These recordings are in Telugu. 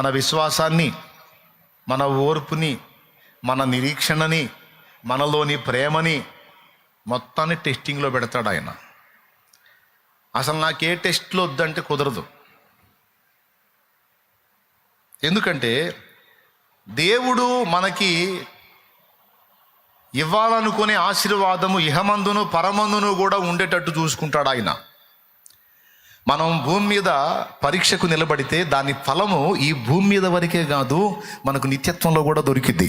మన విశ్వాసాన్ని, మన ఓర్పుని, మన నిరీక్షణని, మనలోని ప్రేమని మొత్తాన్ని టెస్టింగ్లో పెడతాడు ఆయన. అసలు నాకు ఏ టెస్ట్లో వద్దంటే కుదరదు. ఎందుకంటే దేవుడు మనకి ఇవ్వాలనుకునే ఆశీర్వాదము ఇహమందును పరమందును కూడా ఉండేటట్టు చూసుకుంటాడు ఆయన. మనం భూమి మీద పరీక్షకు నిలబడితే దాని ఫలము ఈ భూమి మీద వరకే కాదు, మనకు నిత్యత్వంలో కూడా దొరికిద్ది.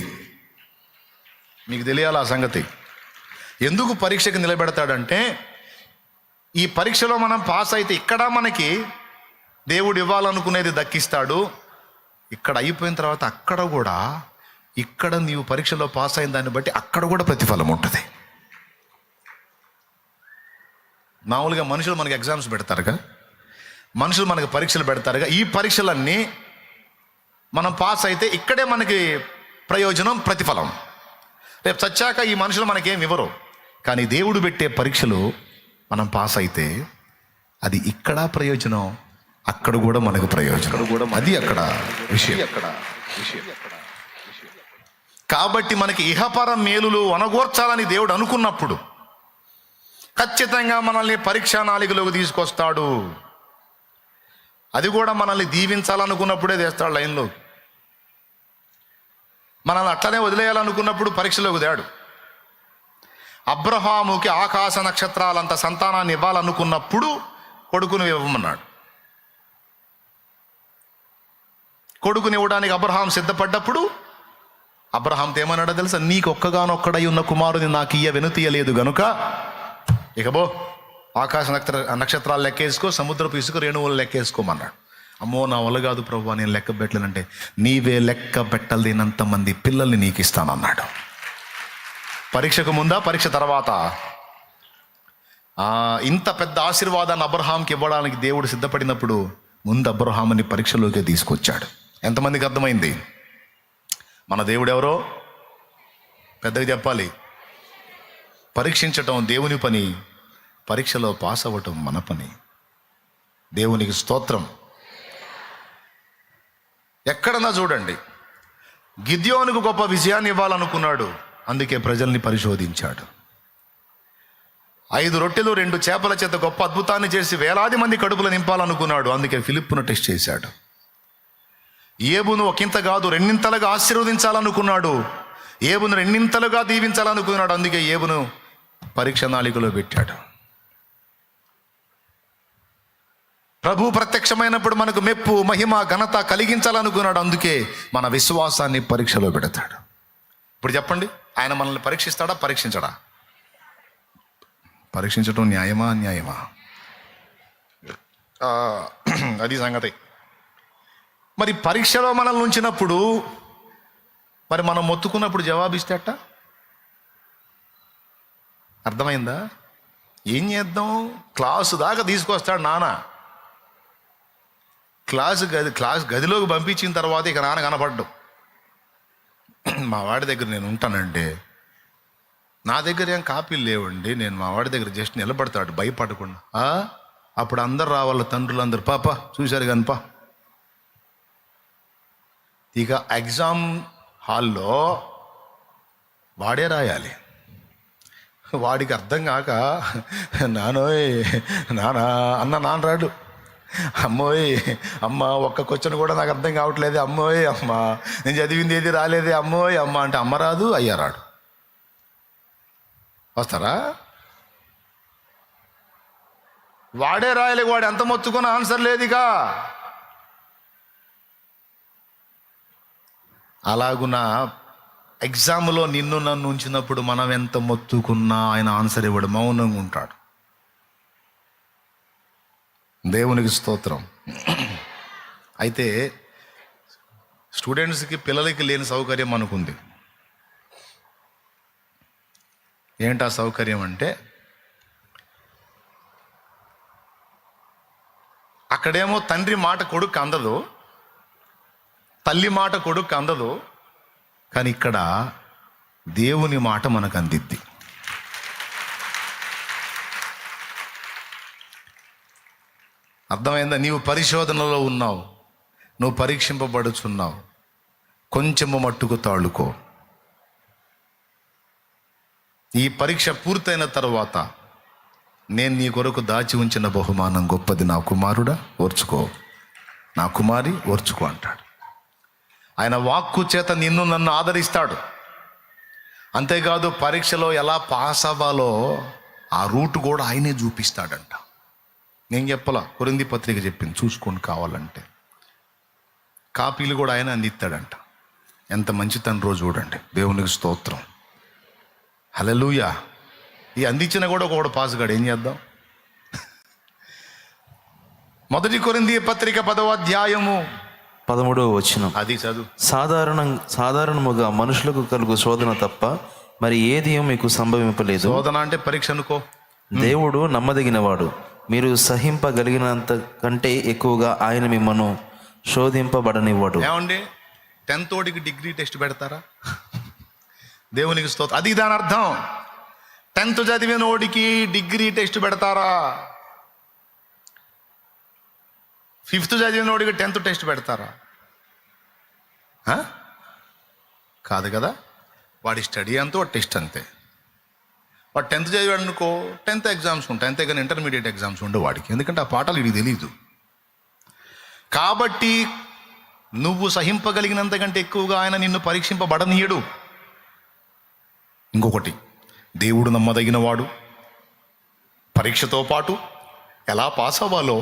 మీకు తెలియాలి ఆ సంగతి. ఎందుకు పరీక్షకు నిలబెడతాడంటే, ఈ పరీక్షలో మనం పాస్ అయితే ఇక్కడ మనకి దేవుడు ఇవ్వాలనుకునేది దక్కిస్తాడు. ఇక్కడ అయిపోయిన తర్వాత అక్కడ కూడా, ఇక్కడ నీవు పరీక్షలో పాస్ అయిన దాన్ని బట్టి అక్కడ కూడా ప్రతిఫలం ఉంటుంది. మామూలుగా మనుషులు మనకి ఎగ్జామ్స్ పెడతారుగా, మనుషులు మనకి పరీక్షలు పెడతారుగా. ఈ పరీక్షలన్నీ మనం పాస్ అయితే ఇక్కడే మనకి ప్రయోజనం, ప్రతిఫలం. రేపు చచ్చాక ఈ మనుషులు మనకేం ఇవ్వరు. కానీ దేవుడు పెట్టే పరీక్షలు మనం పాస్ అయితే అది ఇక్కడ ప్రయోజనం, అక్కడ కూడా మనకు ప్రయోజనం. అది అక్కడ విషయం. కాబట్టి మనకి ఇహపర మేలులు అనగోర్చాలని దేవుడు అనుకున్నప్పుడు ఖచ్చితంగా మనల్ని పరీక్షా నాళికలోకి తీసుకొస్తాడు. అది కూడా మనల్ని దీవించాలనుకున్నప్పుడే తెస్తాడు లైన్లో. మనల్ని అట్లనే వదిలేయాలనుకున్నప్పుడు పరీక్షలోకి తేడు. అబ్రహాముకి ఆకాశ నక్షత్రాలంత సంతానాన్ని ఇవ్వాలనుకున్నప్పుడు కొడుకుని ఇవ్వమన్నాడు. కొడుకుని ఇవ్వడానికి అబ్రహాం సిద్ధపడ్డప్పుడు అబ్రహాంతో ఏమన్నాడో తెలుసా? నీకు ఒక్కగానొక్కడై ఉన్న కుమారుని నాకు వెనుతీయలేదు గనుక ఇకబో ఆకాశ నక్షత్రాలు లెక్కేసుకో, సముద్రపు ఇసుక రేణువులు లెక్కేసుకోమన్నాడు. అమ్మో నా వల్ల కాదు ప్రభువా, నేను లెక్క పెట్టలేనంటే నీవే లెక్క పెట్టలేనంత మంది పిల్లల్ని నీకు ఇస్తానన్నాడు. పరీక్షకు ముందా, పరీక్ష తర్వాత? ఇంత పెద్ద ఆశీర్వాదాన్ని అబ్రహాంకి ఇవ్వడానికి దేవుడు సిద్ధపడినప్పుడు ముందు అబ్రహాముని పరీక్షలోకి తీసుకొచ్చాడు. ఎంతమందికి అర్థమైంది? మన దేవుడు ఎవరో పెద్దగా చెప్పాలి. పరీక్షించటం దేవుని పని, పరీక్షలో పాస్ అవ్వటం మన పని. దేవునికి స్తోత్రం. ఎక్కడన్నా చూడండి, గిద్యోనుకు గొప్ప విజయాన్ని ఇవ్వాలనుకున్నాడు, అందుకే ప్రజల్ని పరిశోధించాడు. 5 రొట్టెలు 2 చేపల చేత గొప్ప అద్భుతాన్ని చేసి వేలాది మంది కడుపులు నింపాలనుకున్నాడు, అందుకే ఫిలిప్పును టెస్ట్ చేశాడు. ఏబును ఒకంత కాదు 2 ఆశీర్వదించాలనుకున్నాడు, ఏబును 2 దీవించాలనుకున్నాడు, అందుకే ఏబును పరీక్ష నాళికలో పెట్టాడు. ప్రభు ప్రత్యక్షమైనప్పుడు మనకు మెప్పు, మహిమ, ఘనత కలిగించాలనుకున్నాడు, అందుకే మన విశ్వాసాన్ని పరీక్షలో పెడతాడు. ఇప్పుడు చెప్పండి, ఆయన మనల్ని పరీక్షిస్తాడా, పరీక్షించడా? పరీక్షించడం న్యాయమా, అన్యాయమా? అది సంగతి. మరి పరీక్షలో మనల్ని ఉంచినప్పుడు మరి మనం మొత్తుకున్నప్పుడు జవాబిస్తే అట్ట? అర్థమైందా? ఏం చేద్దాం? క్లాసు దాకా తీసుకొస్తాడు నాన్న. క్లాస్ గదిలోకి పంపించిన తర్వాత ఇక నాన్న కనపడ్డు. మా వాడి దగ్గర నేను ఉంటానంటే, నా దగ్గర ఏం కాపీలు లేవండి, నేను మా వాడి దగ్గర జస్ట్ నిలబడతాడు భయపడకుండా. అప్పుడు అందరు రావాల, తండ్రులు అందరు పాప చూశారు కనుపా. ఇక ఎగ్జామ్ హాల్లో వాడే రాయాలి. వాడికి అర్థం కాక నానోయ్ నాన్న రాడు. అమ్మోయ్ అమ్మ, ఒక్క క్వశ్చన్ కూడా నాకు అర్థం కావట్లేదు అమ్మోయ్ అమ్మ, నేను చదివింది ఏది రాలేదే అమ్మోయ్ అమ్మ అంటే అమ్మ రాదు, అయ్యా రాడు. వస్తారా? వాడే రాయలే, వాడు ఎంత మొత్తుకున్న ఆన్సర్ లేదుగా. అలాగున ఎగ్జామ్లో నిన్ను నన్ను ఉంచినప్పుడు మనం ఎంత మొత్తుకున్నా ఆయన ఆన్సర్ ఇవ్వడు, మౌనంగా ఉంటాడు. దేవునికి స్తోత్రం. అయితే స్టూడెంట్స్కి, పిల్లలకి లేని సౌకర్యం మనకుంది. ఏంటి ఆ సౌకర్యం అంటే, అక్కడేమో తండ్రి మాట కొడుకు అందదు, తల్లి మాట కొడుకు అందదు, కానీ ఇక్కడ దేవుని మాట మనకు అందిద్ది. అర్థమైందా? నీవు పరిశోధనలో ఉన్నావు, నువ్వు పరీక్షింపబడుచున్నావు, కొంచెము మట్టుకు తాళుకో. ఈ పరీక్ష పూర్తయిన తర్వాత నేను నీ కొరకు దాచి ఉంచిన బహుమానం గొప్పది, నా కుమారుడా ఓర్చుకో, నా కుమారి ఓర్చుకో అంటాడు. ఆయన వాక్కు చేత నిన్ను నన్ను ఆదరిస్తాడు. అంతేకాదు పరీక్షలో ఎలా పాస్ అవ్వాలో ఆ రూట్ కూడా ఆయనే చూపిస్తాడంట. నేను చెప్పలా, కొరింథీ పత్రిక చెప్పింది, చూసుకొని కావాలంటే. కాపీలు కూడా ఆయన అందిస్తాడంట. ఎంత మంచి తండ్రో చూడండి, దేవునికి స్తోత్రం, హల్లెలూయా. ఈ అందించిన కూడా ఒకడు పాస్ గాడు, ఏం చేద్దాం. 1 కొరింథీ పత్రిక 10వ అధ్యాయము 13వ వచనం. అది చదువు. సాధారణముగా మనుషులకు కలుగు శోధన తప్ప మరి ఏది మీకు సంభవింపలేదు. శోధన అంటే పరీక్ష అనుకో. దేవుడు నమ్మదగినవాడు, మీరు సహింపగలిగినంత కంటే ఎక్కువగా ఆయన మిమ్మను శోధింపబడనివ్వడు. ఏమండి, 10th వాడికి డిగ్రీ టెస్ట్ పెడతారా? దేవునికి స్తోత్రం. అది దాని అర్థం. 10th చదివిన వాడికి డిగ్రీ టెస్ట్ పెడతారా? 5th చదివిన వాడికి 10th టెస్ట్ పెడతారా? కాదు కదా. వాడి స్టడీ అంతా వాడి టెస్ట్ అంతే. వాడు 10th చదివాడు అనుకో, 10th ఎగ్జామ్స్ ఉంటాయి, అంతేగాని ఇంటర్మీడియట్ ఎగ్జామ్స్ ఉండవు వాడికి, ఎందుకంటే ఆ పాఠాలు వీడికి తెలియదు. కాబట్టి నువ్వు సహింపగలిగినంత కంటే ఎక్కువగా ఆయన నిన్ను పరీక్షింపబడనీయడు. ఇంకొకటి, దేవుడు నమ్మదగినవాడు. పరీక్షతో పాటు ఎలా పాస్ అవ్వాలో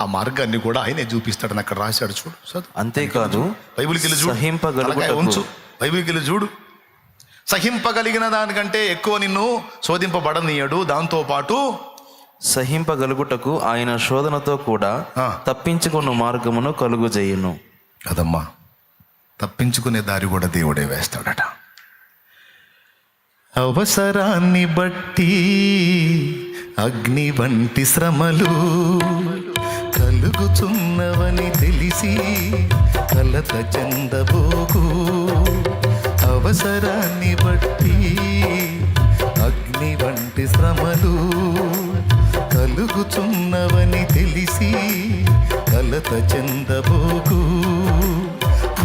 ఆ మార్గాన్ని కూడా ఆయనే చూపిస్తాడని అక్కడ రాశాడు, చూడు. అంతేకాదు బైబిల్కి వెళ్ళి చూడు, బైబిల్కి వెళ్ళి చూడు. సహింపగలిగిన దానికంటే ఎక్కువ నిన్ను శోధింపబడనీయడు. దాంతోపాటు సహింపగలుగుటకు ఆయన శోధనతో కూడా తప్పించుకున్న మార్గమును కలుగు చేయును. కదమ్మా, తప్పించుకునే దారి కూడా దేవుడే వేస్తాడట. అవసరాన్ని బట్టి అగ్ని వంటి శ్రమలు కలుగుచున్నవని తెలిసి కలత చెందబోకు. అవసరాన్ని బట్టి అగ్ని వంటి శ్రమలు కలుగుచున్నవని తెలిసి కలత చెందబోకు.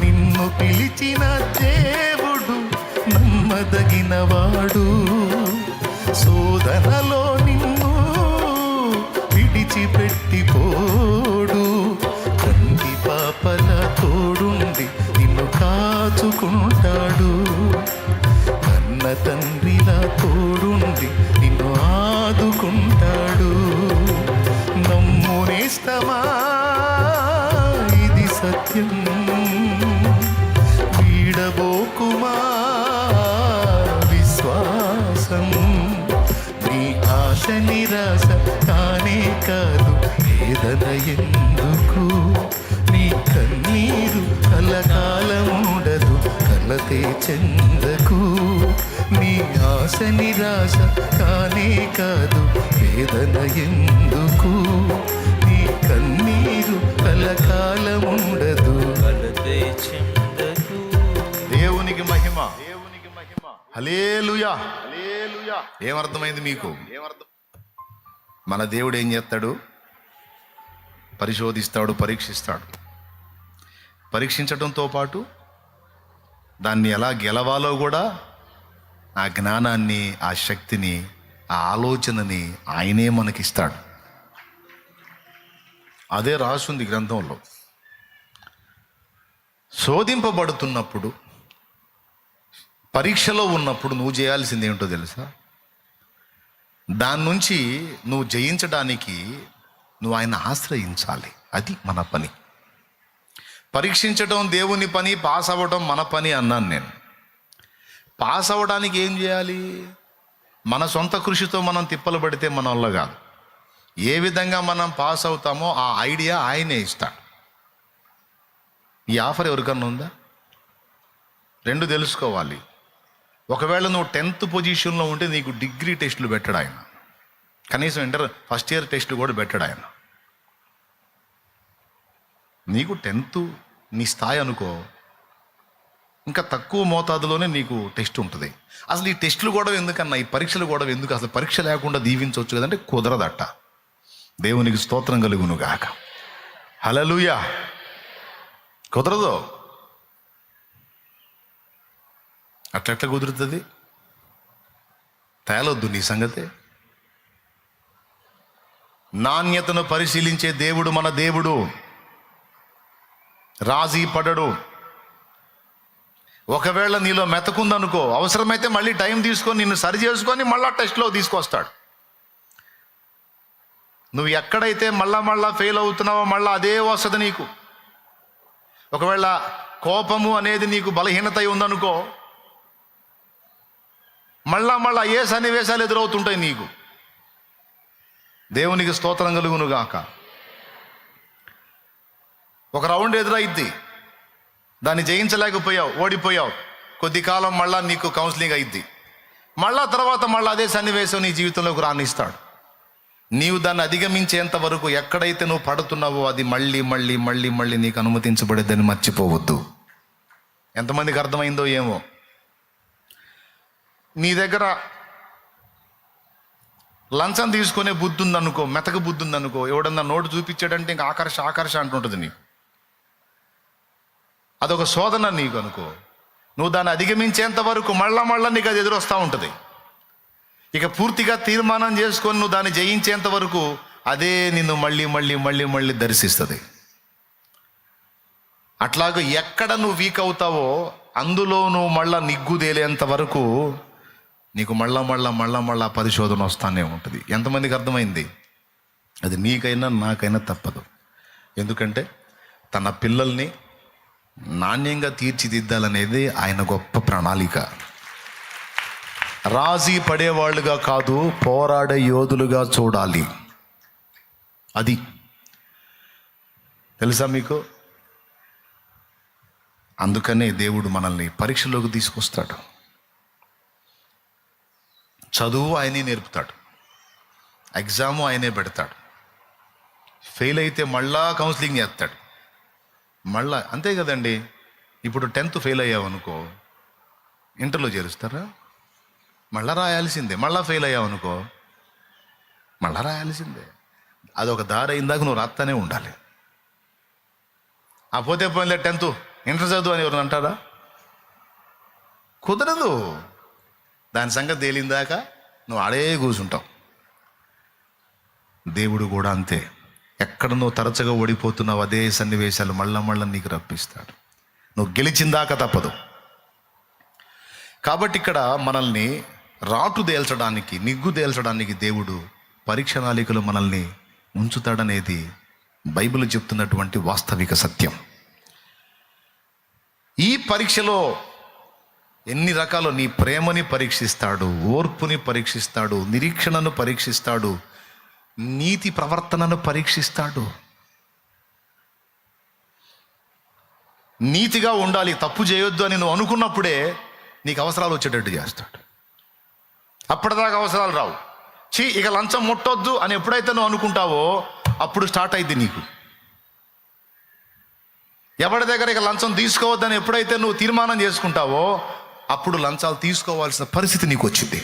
నిన్ను పిలిచిన దేవుడు నమ్మదగినవాడు, శోధనలో నిన్ను విడిచిపెట్టిపోడు. కంటి పాపల తోడుండి నిన్ను కాచుకుంటాడు, కన్న తండ్రిలా తోడుండి నిన్ను ఆదుకుంటాడు. నమ్మునేస్తమా, ఇది సత్యం, వీడబోకుమా విశ్వాసం. నీ ఆశ నిరాశ కానే కాదు, వేదన ఎందుకు? నీ కన్నీరు కలకాలముండదు, కలతే చెందకు. నీ ఆశ నిరాశ కానే కాదు, వేదన ఎందుకు? నీ కన్నీరు కలకాలముండదు, కలతే చెందకు. దేవునికి మహిమ, దేవునికి మహిమ. హల్లెలూయా, హల్లెలూయా. ఏమర్థమైంది మీకు? మన దేవుడు ఏం చేస్తాడు? పరిశోధిస్తాడు, పరీక్షిస్తాడు. పరీక్షించడంతో పాటు దాన్ని ఎలా గెలవాలో కూడా ఆ జ్ఞానాన్ని, ఆ శక్తిని, ఆ ఆలోచనని ఆయనే మనకిస్తాడు. అదే రాసుంది గ్రంథంలో. శోధింపబడుతున్నప్పుడు, పరీక్షలో ఉన్నప్పుడు నువ్వు చేయాల్సింది ఏంటో తెలుసా? దాని నుంచి నువ్వు జయించడానికి నువ్వు ఆయన ఆశ్రయించాలి. అది మన పని. పరీక్షించడం దేవుని పని, పాస్ అవ్వడం మన పని అన్నాను నేను. పాస్ అవ్వడానికి ఏం చేయాలి? మన సొంత కృషితో మనం తిప్పలు పడితే మన వల్ల కాదు. ఏ విధంగా మనం పాస్ అవుతామో ఆ ఐడియా ఆయనే ఇస్తాడు. ఈ ఆఫర్ ఎవరికన్నా ఉందా? 2 తెలుసుకోవాలి. ఒకవేళ నువ్వు 10th పొజిషన్లో ఉంటే నీకు డిగ్రీ టెస్టులు పెట్టాడు ఆయన, కనీసం ఫస్ట్ ఇయర్ టెస్టులు కూడా పెట్టాడు ఆయన. నీకు 10th నీ స్థాయి అనుకో, ఇంకా తక్కువ మోతాదులోనే నీకు టెస్ట్ ఉంటుంది. అసలు ఈ టెస్టులు కూడా ఎందుకన్నా, ఈ పరీక్షలు కూడా ఎందుకు? అసలు పరీక్ష లేకుండా దీవించవచ్చు కదంటే కుదరదట. దేవునికి స్తోత్రం కలుగును గాక. హల్లెలూయా. కుదరదు. అట్లెట్లా కుదురుతుంది? తేలొద్దు నీ సంగతే. నాణ్యతను పరిశీలించే దేవుడు మన దేవుడు. రాజీ పడడు. ఒకవేళ నీలో మెతకుందనుకో, అవసరమైతే మళ్ళీ టైం తీసుకొని నిన్ను సరి చేసుకొని మళ్ళా టెస్ట్లో తీసుకొస్తాడు. నువ్వు ఎక్కడైతే మళ్ళా ఫెయిల్ అవుతున్నావో మళ్ళీ అదే వస్తుంది నీకు. ఒకవేళ కోపము అనేది నీకు బలహీనత ఉందనుకో, మళ్ళా ఏ సన్నివేశాలు ఎదురవుతుంటాయి నీకు. దేవునికి స్తోత్రం కలుగును గాక. ఒక రౌండ్ ఎదురైద్ది, దాన్ని జయించలేకపోయావు, ఓడిపోయావు. కొద్ది కాలం మళ్ళా నీకు కౌన్సిలింగ్ అయిద్ది. తర్వాత మళ్ళీ అదే సన్నివేశం నీ జీవితంలోకి రానిస్తాడు. నీవు దాన్ని అధిగమించేంత వరకు ఎక్కడైతే నువ్వు పడుతున్నావో అది మళ్ళీ నీకు అనుమతించబడేదని మర్చిపోవద్దు. ఎంతమందికి అర్థమైందో ఏమో. నీ దగ్గర లంచం తీసుకునే బుద్ధి ఉందనుకో, మెతక బుద్ధి ఉందనుకో, ఎవడన్నా నోటు చూపించాడంటే ఇంకా ఆకర్ష అంటుంటుంది నీకు. అదొక శోధన నీకు అనుకో. నువ్వు దాన్ని అధిగమించేంత వరకు మళ్ళా నీకు అది ఎదురొస్తూ ఉంటుంది. ఇక పూర్తిగా తీర్మానం చేసుకొని నువ్వు దాన్ని జయించేంత వరకు అదే నిన్ను మళ్ళీ దర్శిస్తుంది. అట్లాగే ఎక్కడ నువ్వు వీక్ అవుతావో అందులో నువ్వు మళ్ళా నిగ్గుదేలేంత వరకు నీకు మళ్ళా పరిశోధన వస్తానే ఉంటుంది. ఎంతమందికి అర్థమైంది? అది నీకైనా నాకైనా తప్పదు. ఎందుకంటే తన పిల్లల్ని నాణ్యంగా తీర్చిదిద్దాలనేది ఆయన గొప్ప ప్రణాళిక. రాజీ పడేవాళ్ళుగా కాదు, పోరాడే యోధులుగా చూడాలి. అది తెలుసా మీకు? అందుకనే దేవుడు మనల్ని పరీక్షలోకి తీసుకొస్తాడు. చదువు ఆయనే నేర్పుతాడు, ఎగ్జాము ఆయనే పెడతాడు. ఫెయిల్ అయితే మళ్ళా కౌన్సిలింగ్ చేస్తాడు. అంతే కదండి. ఇప్పుడు 10th ఫెయిల్ అయ్యావనుకో, ఇంటర్లో చేరుస్తారా? మళ్ళా రాయాల్సిందే. మళ్ళా ఫెయిల్ అయ్యావనుకో, మళ్ళా రాయాల్సిందే. అదొక దారి అయిందాక నువ్వు రాస్తానే ఉండాలి. ఆ పోతే పోయిందే 10th ఇంటర్ చదువు అని ఎవరు అంటారా? కుదరదు. దాని సంగతి తేలిందాక నువ్వు ఆడే కూర్చుంటావు. దేవుడు కూడా అంతే. ఎక్కడ నువ్వు తరచుగా ఓడిపోతున్నావు అదే సన్నివేశాలు మళ్ళా నీకు రప్పిస్తాడు. నువ్వు గెలిచిందాక తప్పదు. కాబట్టి ఇక్కడ మనల్ని రాటు తేల్చడానికి, నిగ్గు తేల్చడానికి దేవుడు పరీక్ష నాళికలు మనల్ని ఉంచుతాడనేది బైబిల్ చెప్తున్నటువంటి వాస్తవిక సత్యం. ఈ పరీక్షలో ఎన్ని రకాలు, నీ ప్రేమని పరీక్షిస్తాడు, ఓర్పుని పరీక్షిస్తాడు, నిరీక్షణను పరీక్షిస్తాడు, నీతి ప్రవర్తనను పరీక్షిస్తాడు. నీతిగా ఉండాలి, తప్పు చేయొద్దు అని నువ్వు అనుకున్నప్పుడే నీకు అవసరాలు వచ్చేటట్టు చేస్తాడు. అప్పటిదాకా అవసరాలు రావు. ఇక లంచం ముట్టొద్దు అని ఎప్పుడైతే నువ్వు అనుకుంటావో అప్పుడు స్టార్ట్ అయింది నీకు. ఎవరి దగ్గర ఇక లంచం తీసుకోవద్దని ఎప్పుడైతే నువ్వు తీర్మానం చేసుకుంటావో అప్పుడు లంచాలు తీసుకోవాల్సిన పరిస్థితి నీకు వచ్చింది.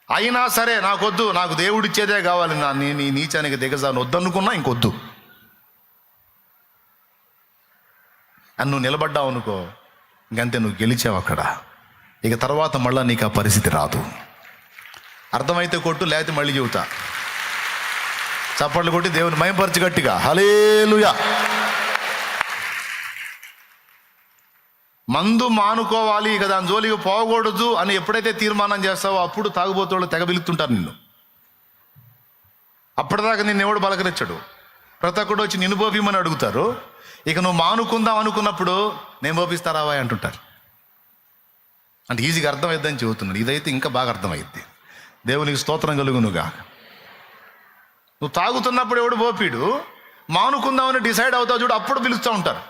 అయినా సరే నాకొద్దు, నాకు దేవుడు ఇచ్చేదే కావాలి, నీ నీచానికి దిగజాను వద్దనుకున్నా ఇంకొద్దు అని నువ్వు నిలబడ్డావు అనుకో, ఇంకంతే, నువ్వు గెలిచావు అక్కడ. ఇక తర్వాత మళ్ళీ నీకు ఆ పరిస్థితి రాదు. అర్థమైతే కొట్టు, లేకపోతే మళ్ళీ చెబుతా. చప్పట్లు కొట్టి దేవుని మహిమపరచు గట్టిగా హల్లెలూయా. మందు మానుకోవాలి, ఇక దాని జోలికి పోకూడదు అని ఎప్పుడైతే తీర్మానం చేస్తావో అప్పుడు తాగుబోతోళ్ళు తెగబిలుతుంటారు నిన్ను. అప్పటిదాకా నిన్ను ఎవడు బలకరించడు. ప్రతి ఒక్కడు వచ్చి నిన్ను పోపిమని అడుగుతారు. ఇక నువ్వు మానుకుందాం అనుకున్నప్పుడు నేను పోపిస్తారావా అంటుంటారు. అంటే ఈజీగా అర్థమైద్దని చెబుతున్నాడు. ఇదైతే ఇంకా బాగా అర్థమైద్ది. దేవునికి స్తోత్రం కలుగునుగా. నువ్వు తాగుతున్నప్పుడు ఎవడు పోపీడు, మానుకుందామని డిసైడ్ అవుతావు చూడు, అప్పుడు పిలుస్తూ ఉంటారు.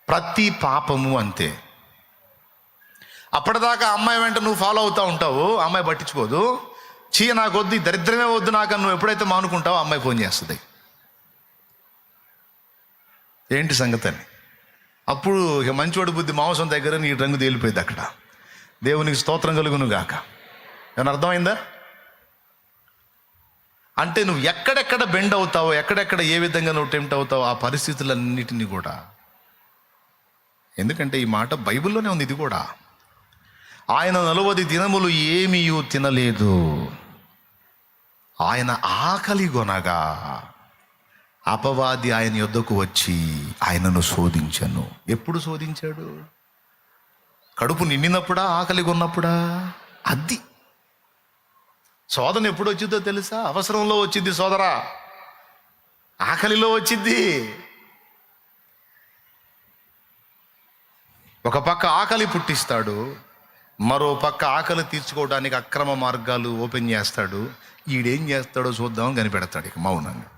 ప్రతి పాపము అంతే. అప్పటిదాకా అమ్మాయి వెంట నువ్వు ఫాలో అవుతూ ఉంటావు, అమ్మాయి పట్టించుకోదు. నాకు వద్దు, దరిద్రమే వద్దు నాకు, నువ్వు ఎప్పుడైతే మానుకుంటావో అమ్మాయి ఫోన్ చేస్తుంది, ఏంటి సంగతి అని. అప్పుడు ఇక మంచివాడి బుద్ధి మాంసం దగ్గర నీ రంగు తేలిపోయింది అక్కడ. దేవునికి స్తోత్రం కలుగును గాక. ఏమన్నా అర్థమైందా? అంటే నువ్వు ఎక్కడెక్కడ బెండ్ అవుతావో, ఎక్కడెక్కడ ఏ విధంగా నువ్వు టెంప్ట్ అవుతావో ఆ పరిస్థితులన్నిటినీ కూడా, ఎందుకంటే ఈ మాట బైబిల్లోనే ఉంది. ఇది కూడా ఆయన 40 దినములు ఏమీ తినలేదు. ఆయన ఆకలి గొనగా అపవాది ఆయన యొద్దకు వచ్చి ఆయనను శోధించను. ఎప్పుడు శోధించాడు? కడుపు నిండినప్పుడా, ఆకలి కొన్నప్పుడా? అది శోధన ఎప్పుడు వచ్చిందో తెలుసా? అవసరంలో వచ్చింది సోదరా, ఆకలిలో వచ్చింది. ఒక పక్క ఆకలి పుట్టిస్తాడు, మరో పక్క ఆకలి తీర్చుకోవడానికి అక్రమ మార్గాలు ఓపెన్ చేస్తాడు. ఈడేం చేస్తాడో చూద్దామని కనిపెడతాడు ఇక మౌనంగా.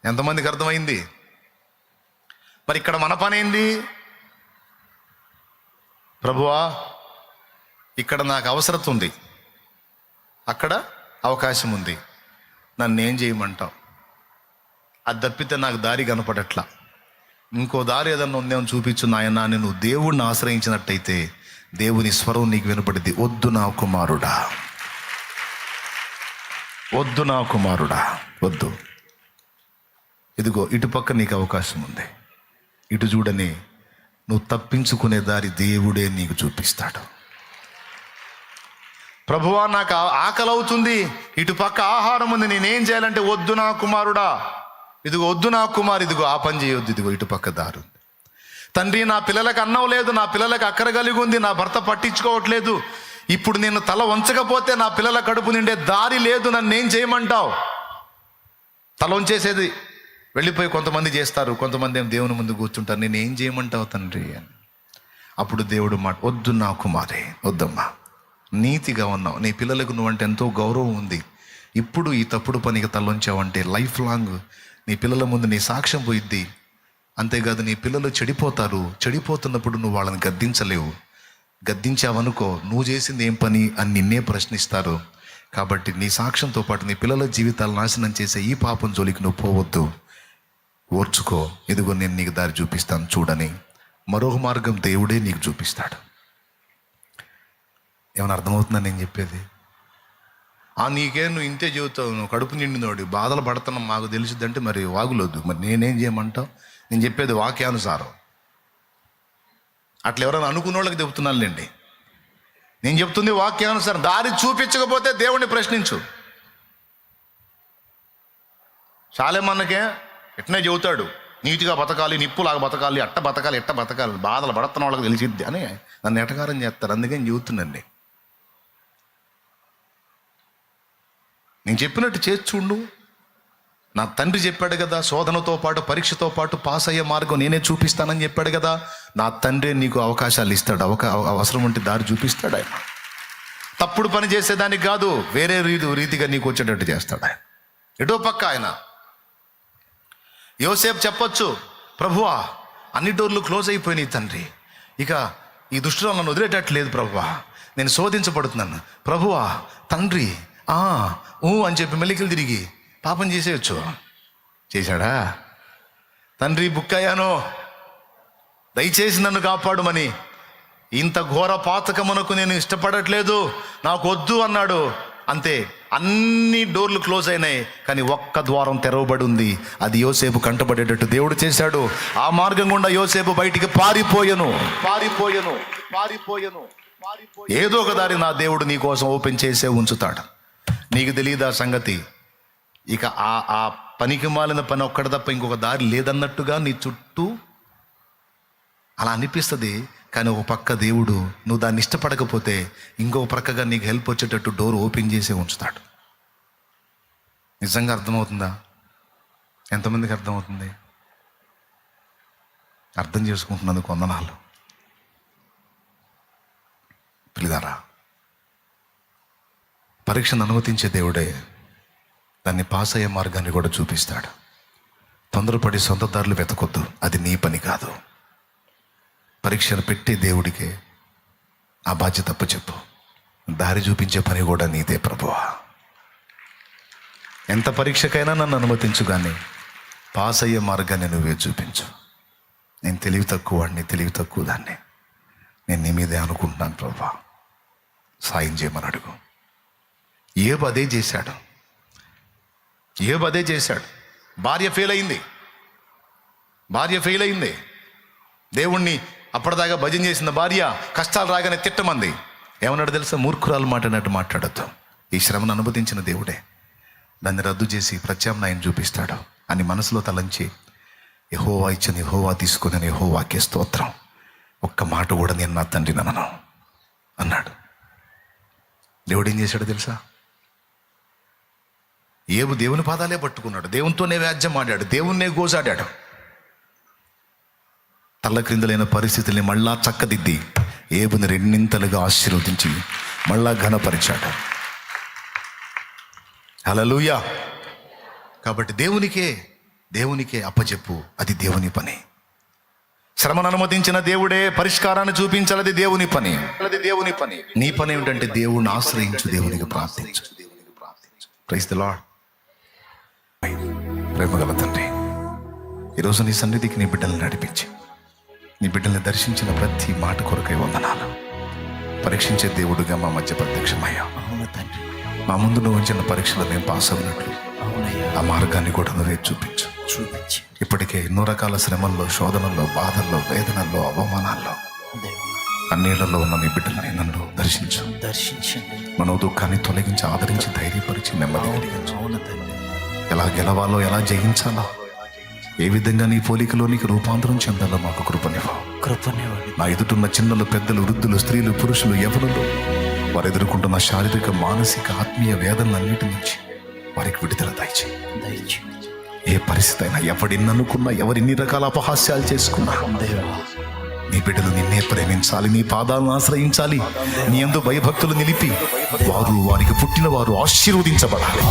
ఎంతమందికి అర్థమైంది? మరి ఇక్కడ మన పని ఏంది? ప్రభువా, ఇక్కడ నాకు అవసరత ఉంది, అక్కడ అవకాశం ఉంది, నన్ను ఏం చేయమంటావు? అది తప్పితే నాకు దారి కనపడట్లా, ఇంకో దారి ఏదన్నా ఉందేమో చూపించు నాయన. నేను దేవుణ్ణి ఆశ్రయించినట్టయితే దేవుని స్వరం నీకు వినపడింది. వద్దు నా కుమారుడా, వద్దు నా కుమారుడా, వద్దు. ఇదిగో ఇటుపక్క నీకు అవకాశం ఉంది, ఇటు చూడని. నువ్వు తప్పించుకునే దారి దేవుడే నీకు చూపిస్తాడు. ప్రభువా, నాకు ఆకలి అవుతుంది, ఇటు పక్క ఆహారం ఉంది, నేనేం చేయాలంటే వద్దు నా కుమారుడా, ఇదిగో వద్దు నా కుమారు, ఇదిగో ఆ పని చేయొద్దు, ఇదిగో ఇటు పక్క దారి ఉంది. తండ్రి, నా పిల్లలకు అన్నం లేదు, నా పిల్లలకు అక్కర కలిగి ఉంది, నా భర్త పట్టించుకోవట్లేదు, ఇప్పుడు నేను తల వంచకపోతే నా పిల్లల కడుపు నిండే దారి లేదు, నన్ను ఏం చేయమంటావు? తల వంచేసేది వెళ్ళిపోయి కొంతమంది చేస్తారు, కొంతమంది ఏం దేవుని ముందు కూర్చుంటారు. నేను ఏం చేయమంటావు తండ్రి అని. అప్పుడు దేవుడు మాట, వద్దు నా కుమారే, వద్దమ్మా, నీతిగా ఉన్నావు, నీ పిల్లలకు నువ్వంటే ఎంతో గౌరవం ఉంది, ఇప్పుడు ఈ తప్పుడు పనికి తలొంచావంటే లైఫ్ లాంగ్ నీ పిల్లల ముందు నీ సాక్ష్యం పోయిద్ది. అంతేకాదు, నీ పిల్లలు చెడిపోతారు. చెడిపోతున్నప్పుడు నువ్వు వాళ్ళని గద్దించలేవు. గద్దించావనుకో, నువ్వు చేసింది ఏం పని అని నిన్నే ప్రశ్నిస్తారు. కాబట్టి నీ సాక్ష్యంతో పాటు నీ పిల్లల జీవితాలు నాశనం చేసే ఈ పాపం జోలికి నువ్వు పోవద్దు, ఓర్చుకో, ఇదిగో నేను నీకు దారి చూపిస్తాను చూడని మరొక మార్గం దేవుడే నీకు చూపిస్తాడు. ఏమైనా అర్థమవుతుందని నేను చెప్పేది? నీకే నువ్వు ఇంతే చెబుతావు, నువ్వు కడుపు నిండినోడి బాధలు పడుతున్నాం మాకు తెలిసిద్దంటే మరి వాగులొద్దు. మరి నేనేం చేయమంటావు? నేను చెప్పేది వాక్యానుసారం. అట్లా ఎవరైనా అనుకున్న వాళ్ళకి చెబుతున్నానులేండి. నేను చెప్తుంది వాక్యానుసారం. దారి చూపించకపోతే దేవుణ్ణి ప్రశ్నించు. చాలేమన్నకే ఎట్నే చెబుతాడు, నీతిగా బతకాలి, నిప్పులాగా బతకాలి, అట్ట బతకాలి, ఎట్ట బతకాలి, బాధలు పడుతున్న వాళ్ళకి తెలిసిద్ది అని నన్ను ఎటకారం చేస్తారు. అందుకని చెబుతుందండి. నేను చెప్పినట్టు చేసి చూడు. నా తండ్రి చెప్పాడు కదా, శోధనతో పాటు పరీక్షతో పాటు పాస్ అయ్యే మార్గం నేనే చూపిస్తానని చెప్పాడు కదా. నా తండ్రి నీకు అవకాశాలు ఇస్తాడు, అవసరం ఉంటే దారి చూపిస్తాడు ఆయన. తప్పుడు పని చేసేదానికి కాదు, వేరే రీతిగా నీకు వచ్చేటట్టు చేస్తాడు ఆయన. ఎటో పక్క ఆయన యోసేపు చెప్పొచ్చు, ప్రభువా అన్ని డోర్లు క్లోజ్ అయిపోయినాయి తండ్రి, ఇక ఈ దుష్టులు నన్ను వదిలేటట్లేదు ప్రభువా, నేను శోధించబడుతున్నాను ప్రభువా. తండ్రి అని చెప్పి మెలికలు తిరిగి పాపం చేసేయచ్చు. చేశాడా? తండ్రి బుక్ అయ్యాను, దయచేసి నన్ను కాపాడుమని. ఇంత ఘోర పాతకమునకు నేను ఇష్టపడట్లేదు, నాకు వద్దు అన్నాడు. అంతే, అన్ని డోర్లు క్లోజ్ అయినాయి, కానీ ఒక్క ద్వారం తెరవబడి ఉంది. అది యోసేపు కంటపడేటట్టు దేవుడు చేశాడు. ఆ మార్గం గుండా యోసేపు బయటికి పారిపోయెను. ఏదో ఒక దారి నా దేవుడు నీ కోసం ఓపెన్ చేసే ఉంచుతాడు. నీకు తెలియదు ఆ సంగతి. ఇక ఆ పనికి మాలిన పని ఒక్కటి తప్ప ఇంకొక దారి లేదన్నట్టుగా నీ చుట్టూ అలా అనిపిస్తుంది. కానీ ఒక పక్క దేవుడు నువ్వు దాన్ని ఇష్టపడకపోతే ఇంకొక ప్రక్కగా నీకు హెల్ప్ వచ్చేటట్టు డోర్ ఓపెన్ చేసే ఉంచుతాడు. నిజంగా అర్థమవుతుందా? ఎంతమందికి అర్థమవుతుంది? అర్థం చేసుకుంటున్నందుకు వందనాలు. పిల్లిదారా, పరీక్షను అనుమతించే దేవుడే దాన్ని పాస్ అయ్యే మార్గాన్ని కూడా చూపిస్తాడు. తొందరపడి సొంత దారులు వెతకొద్దు, అది నీ పని కాదు. పరీక్షను పెట్టే దేవుడికే ఆ బాధ్యత అప్పచెప్పు. దారి చూపించే పని కూడా నీదే ప్రభువా. ఎంత పరీక్షకైనా నన్ను అనుమతించు, కానీ పాస్ అయ్యే మార్గాన్ని నువ్వే చూపించు. నేను తెలివి తక్కువ వాడిని, తెలివి తక్కువ దాన్ని, నేను నీ మీదే అనుకుంటున్నాను ప్రభువా, సాయం చేయమని అడుగు. ఏబు అదే చేశాడు. ఏబు అదే చేశాడు. భార్య ఫెయిల్ అయింది. దేవుణ్ణి అప్పటిదాకా భజన చేసిన భార్య కష్టాలు రాగానే తిట్టమంది. ఏమన్నాడు తెలుసా? మూర్ఖురాలు మాట్లాడినట్టు మాట్లాడద్దు. ఈ శ్రమను అనుమతించిన దేవుడే దాన్ని రద్దు చేసి ప్రత్యామ్నాయం చూపిస్తాడు అని మనసులో తలంచి, యెహోవా ఇచ్చిన యెహోవా తీసుకుని యెహోవాకే స్తోత్రం, ఒక్క మాట కూడా నేను నా తండ్రి నన్ను అన్నాడు. దేవుడు ఏం చేశాడు తెలుసా? ఏబు దేవుని పాదాలే పట్టుకున్నాడు, దేవునితోనే వ్యాజ్యం ఆడాడు, దేవుణ్ణే గోజాడాడు. తల్ల క్రిందలైన పరిస్థితుల్ని మళ్ళా చక్కదిద్ది ఏబుని రెండింతలుగా ఆశీర్వదించి మళ్ళా ఘనపరిచాడు. హల్లెలూయా. కాబట్టి దేవునికే అప్పచెప్పు, అది దేవుని పని. శ్రమను అనుమతించిన దేవుడే పరిష్కారాన్ని చూపించాలి, అది దేవుని పని. నీ పని ఏమిటంటే దేవుణ్ణి ఆశ్రయించు, దేవునికి ప్రార్థించు. Praise the Lord. ప్రేమగల తండ్రి, ఈరోజు నీ సన్నిధికి నీ బిడ్డల్ని నడిపించి నీ బిడ్డల్ని దర్శించిన ప్రతి మాట కొరకై వందనాలు. పరీక్షించే దేవుడుగా మా మధ్య ప్రత్యక్షమయ్యా. మా ముందు నువ్వు ఉంచిన పరీక్షలో మేము పాస్ అవునట్లు ఆ మార్గాన్ని కూడా నువ్వే చూపించు. ఇప్పటికే ఎన్నో రకాల శ్రమల్లో, శోధనల్లో, బాధల్లో, వేదనల్లో, అవమానాల్లో, అన్నిళ్లలో ఉన్న నీ బిడ్డల్ని నన్ను దర్శించండి. మనో దుఃఖాన్ని తొలగించి, ఆదరించి, ధైర్యపరిచి, నెమ్మది కలిగించు. ఎలా గెలవాలో, ఎలా జయించాలో, ఏ విధంగా నీ పోలికలోనికి రూపాంతరం చెందాలో మాకు కృపనివ్వు. నా ఎదుటున్న చిన్నలు, పెద్దలు, వృద్ధులు, స్త్రీలు, పురుషులు, యవ్వనులు వారు ఎదుర్కొంటున్న శారీరక, మానసిక, ఆత్మీయ వేదనలన్నిటి నుంచి వారికి విడుదల దయచేయి. ఏ పరిస్థితి అయినా, ఎవరిన్ననుకున్నా, ఎవరిన్ని రకాల అపహాస్యాలు చేసుకున్నా, నీ బిడ్డలు నిన్నే ప్రేమించాలి, నీ పాదాలను ఆశ్రయించాలి, నీ యందు భయభక్తులు నిలిపి వారికి పుట్టిన వారు ఆశీర్వదించబడాలి,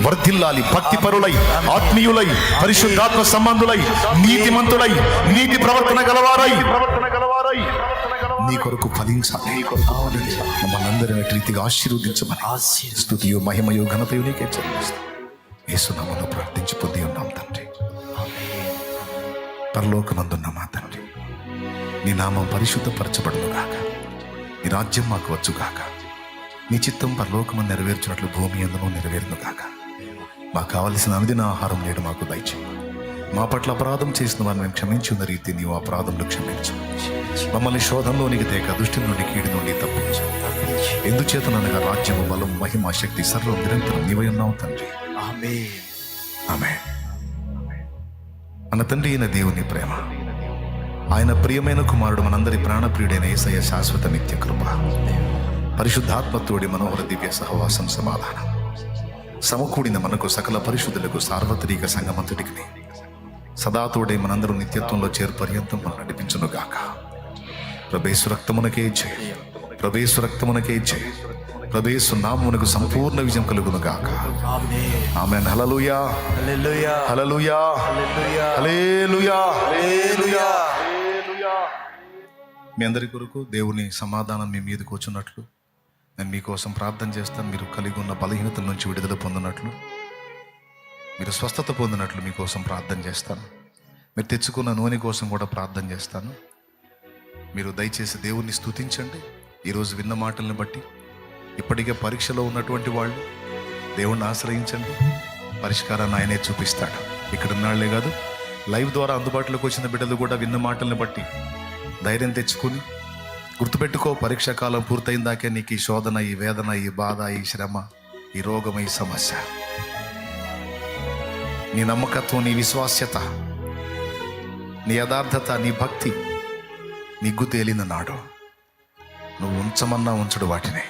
వర్ధిల్లాలి, భక్తిపరులై, ఆత్మీయులై, పరిశుద్ధాత్మ సంబంధులై, నీతిమంతులై, నీతి ప్రవర్తన గలవారై నీ కొరకు ఫలించాలి. మమ్మల్ని అందరినీ రీతిగా ఆశీర్వదించమని స్తుతియు, మహిమయు, ఘనతయు నీకే చెల్లిస్తాం. యేసు నామములో ప్రార్థించి పొంది ఉన్నాం తండ్రి. పరలోకమందున్న మా తండ్రి, నీ నామం పరిశుద్ధపరచబడును గాక, నీ రాజ్యం మాకు వచ్చుగాక, నీ చిత్తం పరలోకమందు నెరవేర్చినట్లు భూమి యందును నెరవేరును గాక. మాకు కావలసిన అనుదిన ఆహారం నేడు మాకు దయచేయి. మా పట్ల అపరాధం చేసిన వారిని మేము క్షమించి ఉన్న రీతి నీవు అపరాధంలో క్షమించు. మమ్మల్ని శోధంలోనికి తేక, దుష్టి నుండి, కీడు నుండి తప్పించు. ఎందుచేతనగా రాజ్యము, బలం, మహిమ, శక్తి సర్వం నిరంతరం నీవై ఉన్నావు తండ్రి. ఆమేన్. మన తండ్రి అయిన దేవుని ప్రేమ, ఆయన ప్రియమైన కుమారుడు, మనందరి ప్రాణప్రియుడైన యేసయ్య శాశ్వత నిత్య కృప, పరిశుద్ధాత్మతోడి మనోహర దివ్య సహవాసం, సమాధానం సమకూడిన మనకు సకల పరిశుద్ధులకు, సార్వత్రిక సంగమంతుడికి సదాతోడే మనందరూ నిత్యత్వంలో చేరు పర్యంతం మనం నడిపించును గాక. ప్రభేసు రక్తమునకే జయ, ప్రభేసు రక్తమునకే జయ, ప్రభేసు నామమునకు సంపూర్ణ విజయం కలుగును గాక. ఆమేన్. హల్లెలూయా, హల్లెలూయా, హల్లెలూయా, హల్లెలూయా, హల్లెలూయా. మీ అందరి కొరకు దేవుని సమాధానం మీ మీద కూర్చున్నట్లు నేను మీకోసం ప్రార్థన చేస్తాను. మీరు కలిగి ఉన్న బలహీనతల నుంచి విడుదల పొందినట్లు, మీరు స్వస్థత పొందినట్లు మీకోసం ప్రార్థన చేస్తాను. మీరు తెచ్చుకున్న నూనె కోసం కూడా ప్రార్థన చేస్తాను. మీరు దయచేసి దేవుణ్ణి స్తుతించండి. ఈరోజు విన్న మాటలను బట్టి ఇప్పటికే పరీక్షలో ఉన్నటువంటి వాళ్ళు దేవుణ్ణి ఆశ్రయించండి, పరిష్కారాన్ని ఆయనే చూపిస్తాడు. ఇక్కడ ఉన్నాళ్లే కాదు, లైవ్ ద్వారా అందుబాటులోకి వచ్చిన బిడ్డలు కూడా విన్న మాటలను బట్టి ధైర్యం తెచ్చుకుని గుర్తుపెట్టుకో, పరీక్షా కాలం పూర్తయిన దాకే నీకు ఈ శోధన, ఈ వేదన, ఈ బాధ, ఈ శ్రమ, ఈ రోగం, ఈ సమస్య, నీ నమ్మకత్వం, నీ విశ్వాస్యత, నీ యథార్థత, నీ భక్తి నిగ్గు తేలిన నాడు నువ్వు ఉంచమన్నా ఉంచడు, వాటిని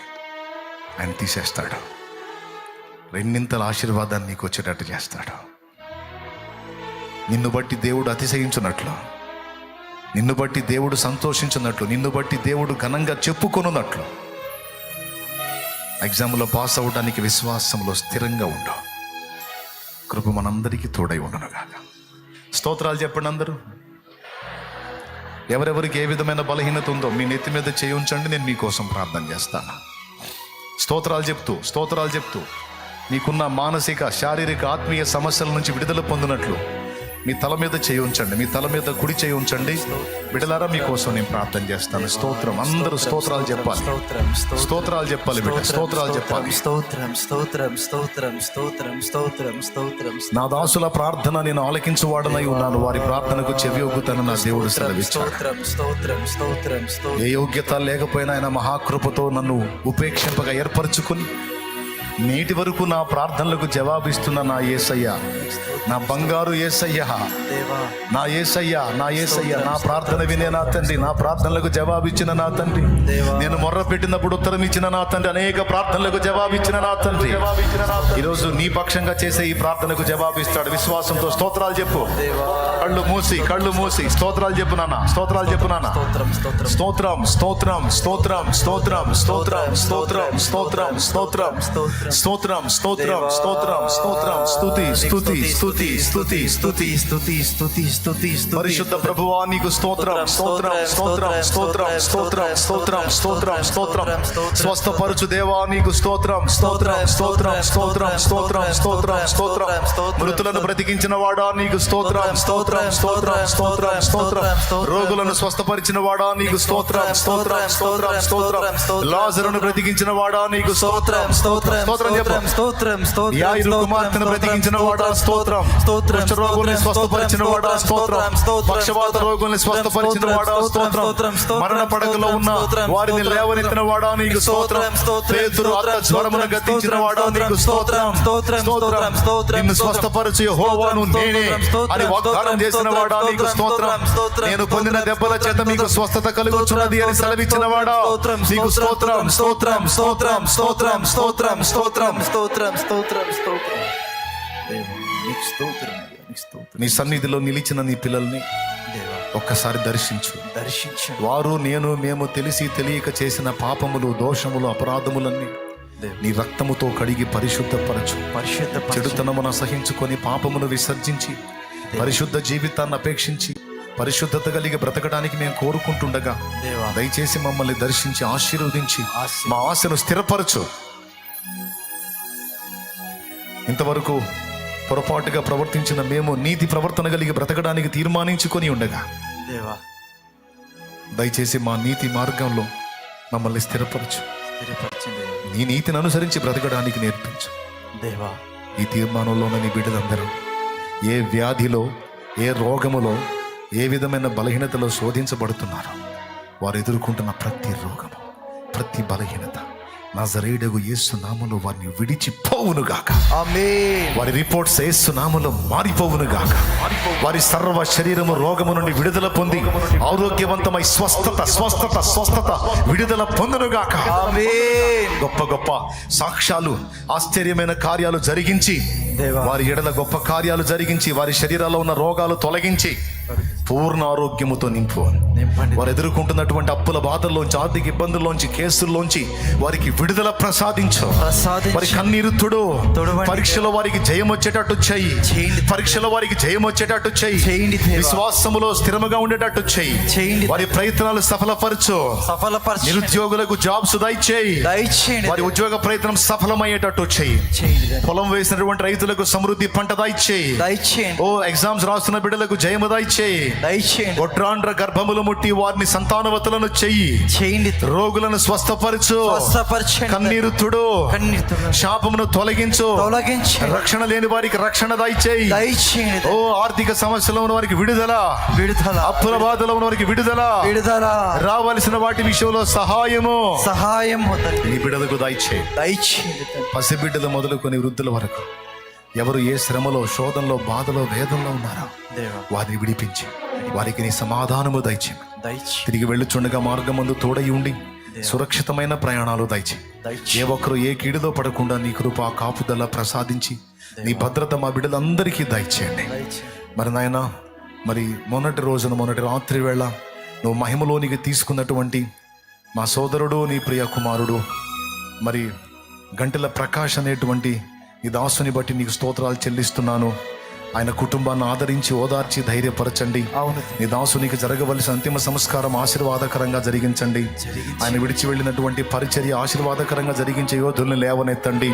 ఆయన తీసేస్తాడు. రెండింతల ఆశీర్వాదాన్ని నీకు వచ్చేటట్టు చేస్తాడు. నిన్ను బట్టి దేవుడు అతిశయించున్నట్లు, నిన్ను బట్టి దేవుడు సంతోషించున్నట్లు, నిన్ను బట్టి దేవుడు ఘనంగా చెప్పుకొనున్నట్లు, ఎగ్జామ్లో పాస్ అవ్వడానికి విశ్వాసంలో స్థిరంగా ఉండు. కృప మనందరికీ తోడై ఉండనుగాక. స్తోత్రాలు చెప్పండి అందరూ. ఎవరెవరికి ఏ విధమైన బలహీనత ఉందో మీ నెత్తి మీద చేయి ఉంచండి, నేను మీకోసం ప్రార్థన చేస్తాను. స్తోత్రాలు చెప్తూ మీకున్న మానసిక, శారీరక, ఆత్మీయ సమస్యల నుంచి విడుదల పొందినట్లు మీ తల మీద చేయి ఉంచండి, మీ తల మీద కుడి చేయి ఉంచండి. బిడ్డలారా మీకోసం నేను ప్రార్థన చేస్తాను. స్తోత్రం. అందరూ స్తోత్రాలు చెప్పాలి, స్తోత్రాలు చెప్పాలి బిడ్డ, స్తోత్రాలు చెప్పాలి. స్తోత్రం స్తోత్రం స్తోత్రం స్తోత్రం స్తోత్రం స్తోత్రం. నా దాసుల ప్రార్థన నేను ఆలకించువాడనై ఉన్నాను, వారి ప్రార్థనకు చెవి ఒగ్గుతాను నా దేవుడు సెలవిచ్చాడు. స్తోత్రం స్తోత్రం స్తోత్రం స్తోత్రం. ఏ యోగ్యత లేకపోయినా ఆయన మహాకృపతో నన్ను ఉపేక్షింపగా ఏర్పరచుకుని నేటి వరకు నా ప్రార్థనలకు జవాబిస్తున్న నా యేసయ్య, నా బంగారు యేసయ్య, దేవా నా యేసయ్య, నా యేసయ్య, నా ప్రార్థన వినే నా తండ్రి, నా ప్రార్థనలకు జవాబిచ్చిన నా తండ్రి, నేను మొర్ర పెట్టినప్పుడు ఉత్తరం ఇచ్చిన నా తండ్రి, అనేక ప్రార్థనలకు జవాబిచ్చిన నా తండ్రి, ఈరోజు నీ పక్షంగా చేసే ఈ ప్రార్థనకు జవాబిస్తాడు. విశ్వాసంతో స్తోత్రాలు చెప్పు. కళ్ళు మూసి స్తోత్రాలు చెప్పు నాన్న, స్తోత్రాలు చెప్పు నాన్న. స్తోత్రం స్తోత్రం స్తోత్రం స్తోత్రం స్తోత్రం స్తోత్రం స్తోత్రం స్తోత్రం స్తోత్రం స్తోత్రం స్తోత్రం స్తోత్రం స్తోత్రం స్తుతి స్తుతి స్తుతి స్తుతి స్తుతి స్తుతి స్తుతి స్తుతి. పరిశుద్ధ ప్రభువా నీకు స్తోత్రం స్తోత్రం స్తోత్రం స్తోత్రం స్తోత్రం స్తోత్రం స్తోత్రం స్తోత్రం. స్వస్థపరచు దేవా నీకు స్తోత్రం స్తోత్రం స్తోత్రం స్తోత్రం స్తోత్రం స్తోత్రం స్తోత్రం. మృతులను బ్రతికించిన వాడా నీకు స్తోత్రం స్తోత్రం స్తోత్రం స్తోత్రం స్తోత్రం. రోగులను స్వస్థపరిచిన వాడా నీకు స్తోత్రం స్తోత్రం స్తోత్రం స్తోత్రం. లాజరును బ్రతికించిన వాడా నీకు స్తోత్రం స్తోత్రం స్తోత్రం చెప్పు. స్తోత్రం స్తోత్రం. యాయిరు కుమార్తెను బ్రతికించిన వాడా స్తోత్రం. కుష్ఠ రోగుల్ని స్వస్థపరిచిన వాడా స్తోత్రం. పక్షవాత రోగుల్ని స్వస్థపరిచిన వాడా స్తోత్రం. మరణ పడకలో ఉన్న వారిని లేవనెత్తిన వాడా నీకు స్తోత్రం. పేతురు అత్త జ్వరమును గద్దించిన వాడా నీకు స్తోత్రం స్తోత్రం. నిన్ను స్వస్థపరచు యెహోవాను నేనే అని వాగ్దానం చేసిన వాడా నీకు స్తోత్రం. నేను పొందిన దెబ్బల చేత మీకు స్వస్థత కలుగుచున్నది అని సెలవిచ్చిన వాడా నీకు స్తోత్రం స్తోత్రం స్తోత్రం స్తోత్రం స్తోత్రం స్తోత్రం. స్తోత్రం స్తోత్రం స్తోత్రం. దేవా నీకు స్తోత్రం, నీకు స్తోత్రం. నీ సన్నిధిలో నిలిచిన నీ పిల్లల్ని దేవా ఒక్కసారి దర్శించు. దర్శించండి. వారు మేము తెలిసి తెలియక చేసిన పాపములు, దోషములు, అపరాధములన్నీ నీ రక్తముతో కడిగి పరిశుద్ధపరచు. పరిశుద్ధ చెడుతనమును అసహించుకొని పాపమును విసర్జించి పరిశుద్ధ జీవితాన్ని అపేక్షించి పరిశుద్ధత కలిగి బ్రతకడానికి మేము కోరుకుంటుండగా దేవా దయచేసి మమ్మల్ని దర్శించి ఆశీర్వదించి ఆశీర్వదించి మా ఆశను స్థిరపరచు. ఇంతవరకు పొరపాటుగా ప్రవర్తించిన మేము నీతి ప్రవర్తన కలిగి బ్రతకడానికి తీర్మానించుకొని ఉండగా దేవా దయచేసి మా నీతి మార్గంలో మమ్మల్ని స్థిరపరచు. స్థిరపరచండి నీ నీతిని అనుసరించి బ్రతకడానికి నేర్పించు. దేవా. ఈ తీర్మానంలోని నీ బిడ్డలందరూ ఏ వ్యాధిలో, ఏ రోగములో, ఏ విధమైన బలహీనతలో శోధించబడుతున్నారో వారు ఎదుర్కొంటున్న ప్రతి రోగము, ప్రతి బలహీనత నజరేయుడగు యేసు నామములో వారిని విడిచిపోవునుగాక. ఆమేన్. వారి రిపోర్ట్స్ యేసు నామములో మారిపోవునుగాక. వారి సర్వ శరీరము రోగము నుండి విడుదల పొంది ఆరోగ్యవంతమై స్వస్థత స్వస్థత స్వస్థత విడుదల పొందునుగాక. ఆమేన్. గొప్ప గొప్ప సాక్ష్యాలు, ఆశ్చర్యమైన కార్యాలు జరిగించి దేవా వారి ఎడల గొప్ప కార్యాలు జరిగించి వారి శరీరాల్లో ఉన్న రోగాలు తొలగించి పూర్ణ ఆరోగ్యముతో నింపు. నింపండి. వారు ఎదుర్కొంటున్నటువంటి అప్పుల బాధల్లోంచి, ఆర్థిక ఇబ్బందుల్లోంచి, కేసుల్లోంచి వారికి విడుదల ప్రసాదించు. వారి కన్నీరు తుడవండి. పరీక్షలో వారికి జయం వచ్చేటట్టు చెయ్యి. చేయండి. పరీక్షలో వారికి జయం వచ్చేటట్టు చెయ్యి. చేయండి దేవా. విశ్వాసములో స్థిరముగా ఉండేటట్టు చెయ్యి. చేయండి. వారి ప్రయత్నాలు సఫలపరచు. సఫలపరచండి. నిరుద్యోగులకు జాబ్స్ దయచేయి. దయచేయండి. వారి ఉద్యోగ ప్రయత్నం సఫలమయ్యేటట్టు చెయ్యి. చేయండి దేవా. పొలం వేసినటువంటి రైతులకు సమృద్ధి పంట దయచేయి. దయచేయండి. ఓ ఎగ్జామ్స్ రాస్తున్న బిడ్డలకు జయము దయచేయి. దయచేయండి. గొడ్రాండ్ర గర్భములు ముట్టి వారిని సంతానవతులను చెయ్యి. చేయండి. రోగులను స్వస్థపరచు. స్వస్థపరచండి. కన్నీరు తుడు. కన్నీరు తుడవండి. శాపమును తొలగించు. తొలగించండి. రక్షణ లేని వారికి రక్షణ దయచేయి. దయచేయండి. ఓ ఆర్థిక సమస్యలో ఉన్న వారికి విడుదల. విడుదల. అప్పుల బాధలో ఉన్న వారికి విడుదల. విడుదల. రావలసిన వాటి విషయంలో సహాయము సహాయం నీ బిడ్డలకు దయచేయి. దయచేయండి. పసిబిడ్డలు మొదలుకొని వృద్ధుల వరకు ఎవరు ఏ శ్రమలో, శోధనలో, బాధలో, వేదంలో ఉన్నారో దేవా వారిని విడిపించి వారికి నీ సమాధానము దయచేయి. దయచేయండి. తిరిగి వెళ్ళుచుండగా మార్గమందు తోడై ఉండి సురక్షితమైన ప్రయాణాలు దయచేయి. ఏ ఒక్కరు ఏ కీడులో పడకుండా నీ కృప కాపుదల ప్రసాదించి నీ భద్రత మా బిడ్డలందరికీ దయచేయండి. మరి నాయన, మరి మొన్నటి రాత్రి వేళ నువ్వు మహిమలోనికి తీసుకున్నటువంటి మా సోదరుడు, నీ ప్రియ కుమారుడు మరి గంటెల ప్రకాష్ అనేటువంటి ఈ దాసుని బట్టి నీకు స్తోత్రాలు చెల్లిస్తున్నాను. ఆయన కుటుంబాన్ని ఆదరించి ఓదార్చి ధైర్యపరచండి. అవును నీ దాసునికి జరగవలసిన అంతిమ సంస్కారం ఆశీర్వాదకరంగా జరిగించండి. ఆయన విడిచి వెళ్ళినటువంటి పరిచర్య ఆశీర్వాదకరంగా జరిగించే యోధుల్ని లేవనెత్తండి.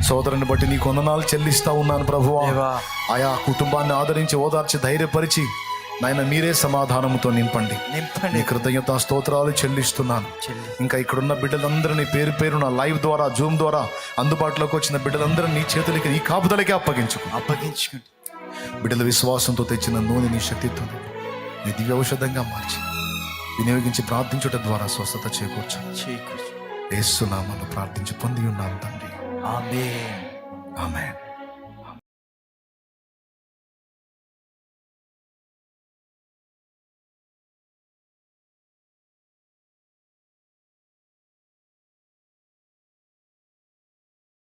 సోదరుని బట్టి నీకు వందనాలు చెల్లిస్తా ఉన్నాను ప్రభువా. ఆయా కుటుంబాన్ని ఆదరించి ఓదార్చి ధైర్యపరిచి నాయన మీరే సమాధానముతో నింపండి. నీ కృతజ్ఞత స్తోత్రాలు చెల్లిస్తున్నాను. ఇంకా ఇక్కడున్న బిడ్డలందరినీ పేరు పేరు నా లైవ్ ద్వారా జూమ్ ద్వారా అందుబాటులోకి వచ్చిన బిడ్డలందరినీ నీ చేతులకి నీ కాపుదలకే అప్పగించుకోండి. బిడ్డల విశ్వాసంతో తెచ్చిన నూనె నీ శక్తితో నీ దివ్య ఔషధంగా మార్చి వినియోగించి ప్రార్థించుట ద్వారా స్వస్థత చేకూర్చు. యేసు నామములో ప్రార్థించి పొంది ఉన్నాను తండ్రి. ఆమేన్. ఆమేన్.